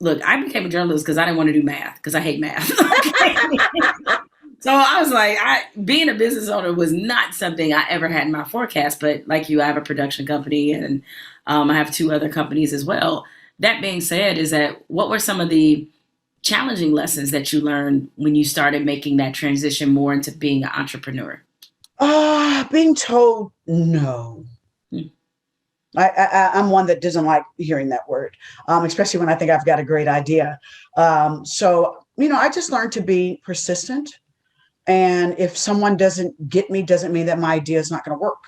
look, I became a journalist because I didn't want to do math because I hate math. So I was like, being a business owner was not something I ever had in my forecast. But like you, I have a production company and I have two other companies as well. That being said, is that what were some of the challenging lessons that you learned when you started making that transition more into being an entrepreneur? Being told no. Hmm. I'm one that doesn't like hearing that word, especially when I think I've got a great idea. So, I just learned to be persistent. And if someone doesn't get me, doesn't mean that my idea is not going to work.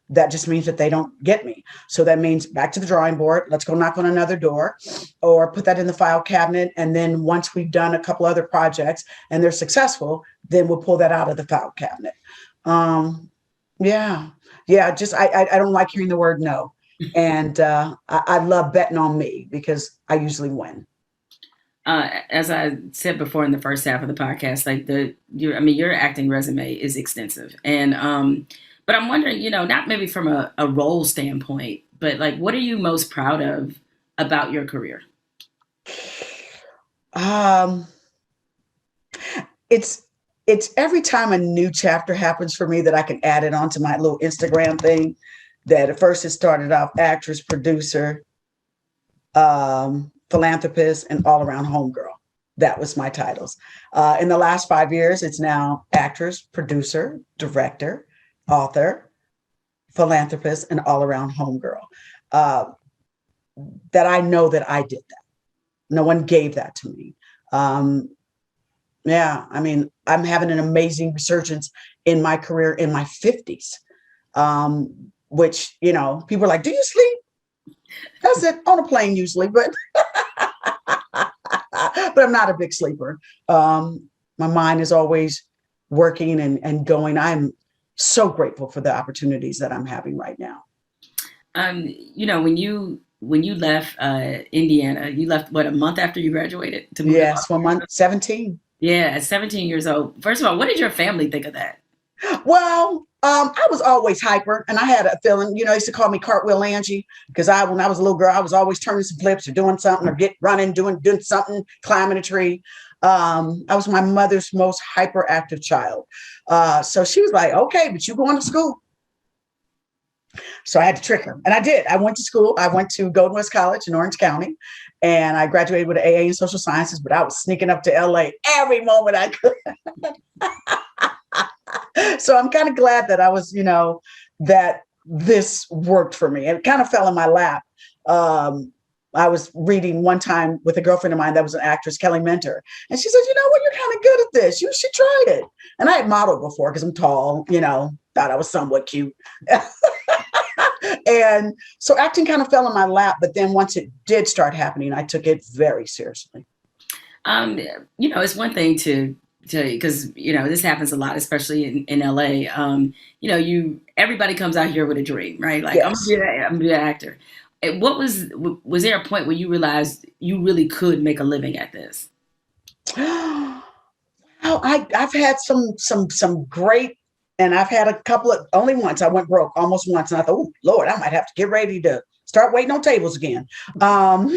That just means that they don't get me. So that means back to the drawing board. Let's go knock on another door or put that in the file cabinet. And then once we've done a couple other projects and they're successful, then we'll pull that out of the file cabinet. Um, yeah. Yeah. Just, I don't like hearing the word no. And I love betting on me because I usually win. As I said before in the first half of the podcast, like your acting resume is extensive, and but I'm wondering, not maybe from a role standpoint, but like, what are you most proud of about your career? Um, it's it's every time a new chapter happens for me that I can add it onto my little Instagram thing. That at first it started off actress, producer, philanthropist, and all around homegirl. That was my titles. In the last 5 years, it's now actress, producer, director, author, philanthropist, and all around homegirl. Uh, that I know that I did that. No one gave that to me. Um, yeah, I mean, I'm having an amazing resurgence in my career in my 50s, which, people are like, do you sleep? That's it on a plane usually, but but I'm not a big sleeper. My mind is always working and going. I'm so grateful for the opportunities that I'm having right now. When you left Indiana, you left what, a month after you graduated to move to Los Yes, 1 month, Angeles? 17. Yeah, at 17 years old. First of all, what did your family think of that? Well, I was always hyper, and I had a feeling. They used to call me Cartwheel Angie because when I was a little girl, I was always turning some flips or doing something or get running, doing something, climbing a tree. I was my mother's most hyperactive child, so she was like, "Okay, but you going to school?" So I had to trick her, and I did. I went to school. I went to Golden West College in Orange County, and I graduated with an AA in social sciences. But I was sneaking up to LA every moment I could. So I'm kind of glad that I was, that this worked for me. It kind of fell in my lap. Um, I was reading one time with a girlfriend of mine that was an actress, Kelly Mentor, and she said, "You know what? You're kind of good at this. You should try it." And I had modeled before because I'm tall, thought I was somewhat cute. And so acting kind of fell in my lap. But then once it did start happening, I took it very seriously. Um, it's one thing to because this happens a lot, especially in LA. You everybody comes out here with a dream, right? Like, Yes. I'm gonna be an actor. What was there a point where you realized you really could make a living at this? Oh, I've had some great, and I've had a couple of, only once I went broke almost once, and I thought, oh Lord, I might have to get ready to start waiting on tables again. Um,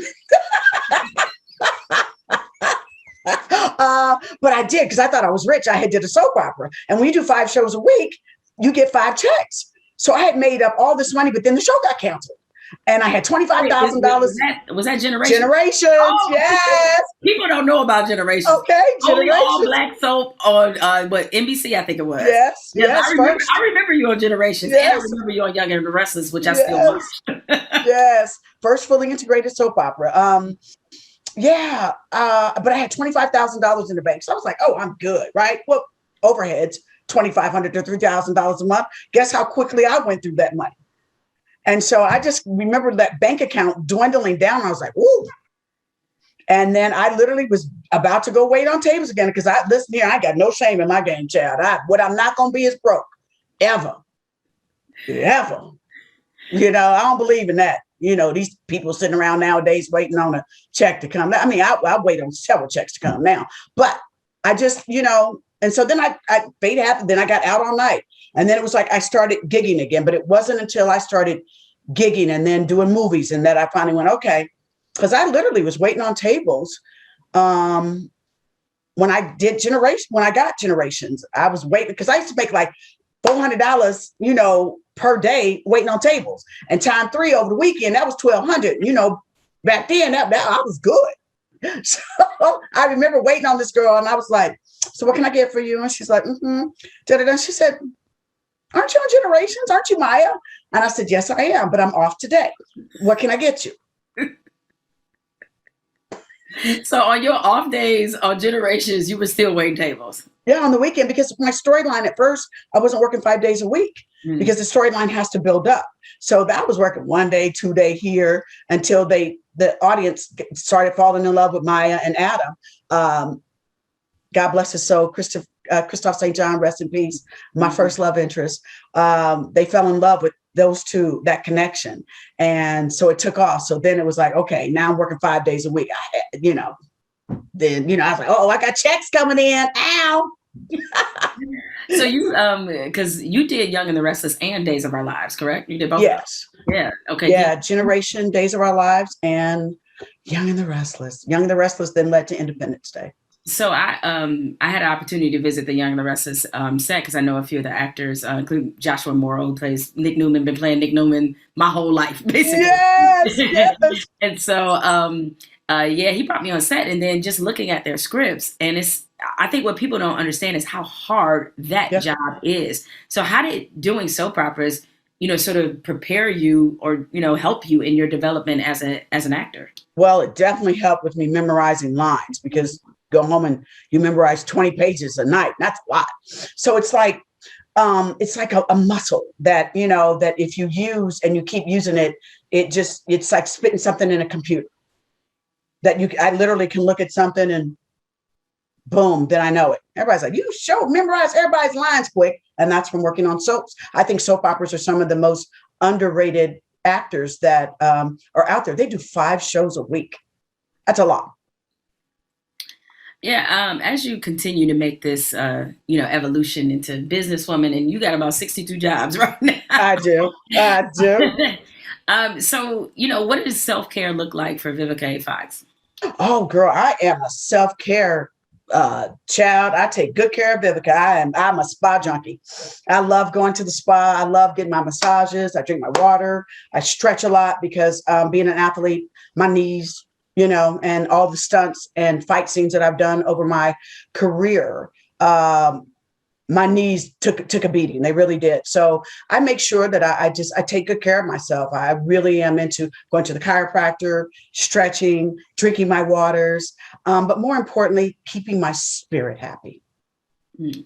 but I did because I thought I was rich. I had did a soap opera, and when you do 5 shows a week, you get 5 checks. So I had made up all this money, but then the show got canceled, and I had twenty five Wait, thousand was dollars. that Generation? Generations, Oh, yes, people don't know about Generations. okay, Only all generations, black soap on what, NBC, I think it was. yes, Yes, yes, first, I remember you on Generations, and I yes, remember you on Young and the Restless, which I still yes, watch. yes, first fully integrated soap opera. Yeah, but I had $25,000 in the bank, so I was like, "Oh, I'm good, right?" Well, overheads, $2,500 to $3,000 a month. Guess how quickly I went through that money? And so I just remember that bank account dwindling down. I was like, "Ooh!" And then I literally was about to go wait on tables again because I listen here. I got no shame in my game, Chad. What I'm not gonna be is broke ever, ever. I don't believe in that. These people sitting around nowadays waiting on a check to come. I mean, I wait on several checks to come now, but I just, and so then I fate happened. Then I got out all night. And then it was like I started gigging again, but it wasn't until I started gigging and then doing movies and that I finally went, okay, because I literally was waiting on tables. Um, when I got Generations, I was waiting because I used to make like $400, per day waiting on tables, and time 3 over the weekend, that was 1,200. Back then that I was good. So I remember waiting on this girl, and I was like, "So what can I get for you?" And she's like, Da-da-da. She said, "Aren't you on Generations? Aren't you Maya?" And I said, "Yes, I am, but I'm off today. What can I get you?" So on your off days on Generations, you were still waiting tables. Yeah, on the weekend, because my storyline at first, I wasn't working 5 days a week because the storyline has to build up. So that was working 1 day, 2 day here until the audience started falling in love with Maya and Adam. God bless his soul, Christophe St. John, rest in peace. My first love interest. They fell in love with those two, that connection. And so it took off. So then it was like, okay, now I'm working 5 days a week. Then, I was like, oh, I got checks coming in. Ow. So you, because you did Young and the Restless and Days of Our Lives, correct? You did both? Yes. Yeah. Okay. Yeah. Generation, Days of Our Lives, and Young and the Restless. Young and the Restless then led to Independence Day. So I had an opportunity to visit the Young and the Restless set because I know a few of the actors, including Joshua Morrow, who plays Nick Newman. Been playing Nick Newman my whole life, basically. Yes. And so, he brought me on set, and then just looking at their scripts, and I think what people don't understand is how hard that job is. So how did doing soap operas, sort of prepare you or, help you in your development as an actor? Well, it definitely helped with me memorizing lines, because go home and you memorize 20 pages a night. That's a lot. So it's like a muscle that, that if you use and you keep using it, it's like spitting something in a computer that I literally can look at something and boom, then I know it. Everybody's like, you memorize everybody's lines quick. And that's from working on soaps. I think soap operas are some of the most underrated actors that are out there. They do 5 shows a week. That's a lot. Yeah, as you continue to make this, evolution into businesswoman, and you got about 62 jobs right now. I do. So, what does self-care look like for Vivica A. Fox? Oh, girl, I am a self-care child. I take good care of Vivica. I'm a spa junkie. I love going to the spa. I love getting my massages. I drink my water. I stretch a lot because being an athlete, my knees, and all the stunts and fight scenes that I've done over my career, my knees took a beating. They really did. So I make sure that I take good care of myself. I really am into going to the chiropractor, stretching, drinking my waters, but more importantly, keeping my spirit happy. You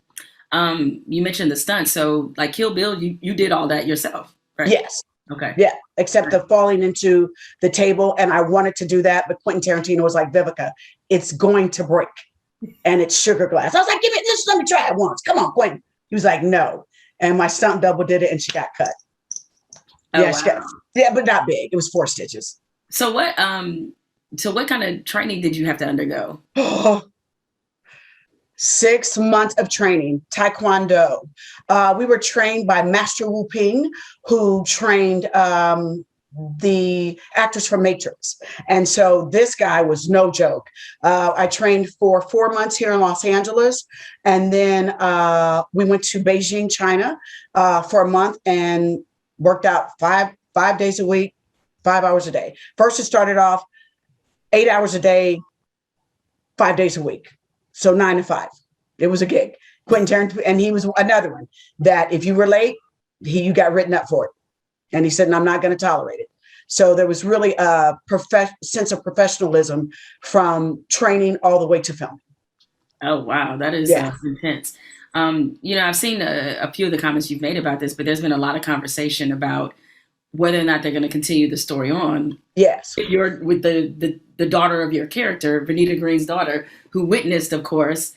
mentioned the stunts. So like Kill Bill, you did all that yourself, right? Yes. Okay. Yeah, except the falling into the table. And I wanted to do that, but Quentin Tarantino was like, Vivica, it's going to break. And it's sugar glass. I was like, give me this, let me try it once. Come on, Quentin. He was like, no. And my stunt double did it and she got cut. Oh, wow. But not big. It was 4 stitches. So what kind of training did you have to undergo? 6 months of training, Taekwondo. We were trained by Master Wu Ping, who trained the actors from Matrix. And so this guy was no joke. I trained for 4 months here in Los Angeles. And then we went to Beijing, China for a month and worked out five days a week, 5 hours a day. First, it started off 8 hours a day, 5 days a week. So 9 to 5. It was a gig. Quentin Tarantino, and he was another one that if you were late, you got written up for it. And he said, and I'm not going to tolerate it. So there was really a sense of professionalism from training all the way to filming. Oh, wow. That is intense. I've seen a few of the comments you've made about this, but there's been a lot of conversation about whether or not they're going to continue the story on. Yes. You're with the daughter of your character, Vernita Green's daughter, who witnessed, of course,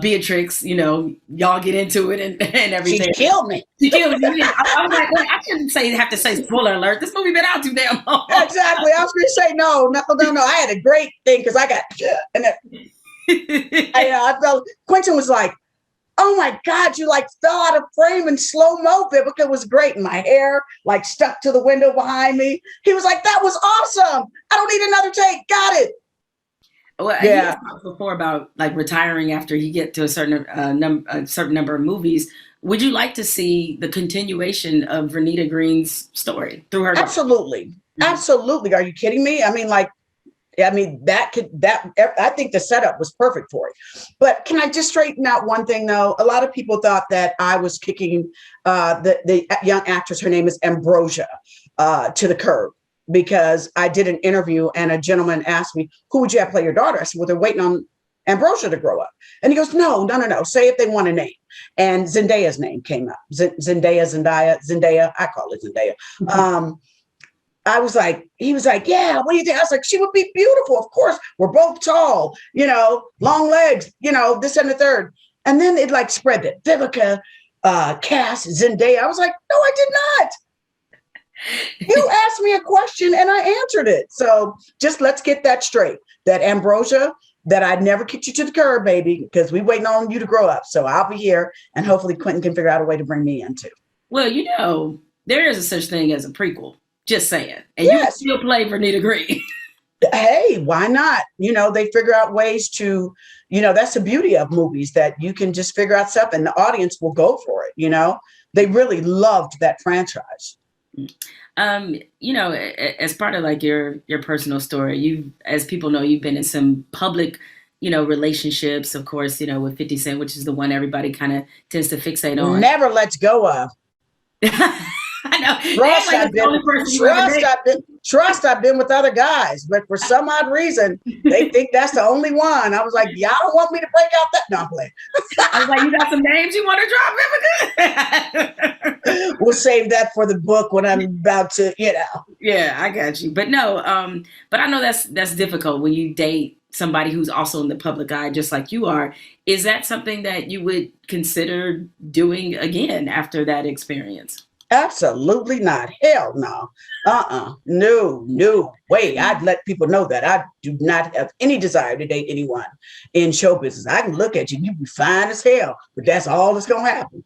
Beatrix, y'all get into it and everything. She killed me. I was like, wait, I shouldn't have to say spoiler alert. This movie been out too damn long. Exactly. I was going to say no. I had a great thing because I got, and I felt Quentin was like, oh my God, you like fell out of frame in slow-mo. Vivica. It was great. And my hair like stuck to the window behind me. He was like, that was awesome. I don't need another take. Got it. Well, he has Yeah, talked before about like retiring after he get to a certain number of movies. Would you like to see the continuation of Vernita Green's story through her daughter? absolutely. Mhm. Absolutely. Are you kidding me? That I think the setup was perfect for it. But can I just straighten out one thing though? A lot of people thought that I was kicking the young actress, her name is Ambrosia, to the curb because I did an interview and a gentleman asked me, who would you have play your daughter? I said, well, they're waiting on Ambrosia to grow up. And he goes, no, no, no, no. Say if they want a name. And Zendaya's name came up. Zendaya. I call it Zendaya. I was like, he was like, yeah, what do you think? I was like, she would be beautiful. Of course, we're both tall, long legs, this and the third. And then it like spread that Vivica, Cass, Zendaya. I was like, no, I did not. You asked me a question and I answered it. So just let's get that straight. That Ambrosia, that I never kicked you to the curb, baby, because we waiting on you to grow up. So I'll be here and hopefully Quentin can figure out a way to bring me in too. Well, there is a such thing as a prequel. Just saying, and you Yes. still play Vernita Green. Hey, why not? They figure out ways to, that's the beauty of movies that you can just figure out stuff and the audience will go for it. They really loved that franchise. As part of like your personal story, as people know, you've been in some public, relationships, of course, with 50 Cent, which is the one everybody kind of tends to fixate on. Never lets go of. I know. Trust, Like I've been with other guys, but for some odd reason, they think that's the only one. I was like, y'all don't want me to break out that? No, I'm playing. I was like, you got some names you want to drop, Vivica? We'll save that for the book when I'm about to, Yeah, I got you. But no, but I know that's difficult when you date somebody who's also in the public eye, just like you are. Is that something that you would consider doing again after that experience? Absolutely not. Hell no. No way. I'd let people know that I do not have any desire to date anyone in show business. I can look at you, you be fine as hell, but that's all that's gonna happen.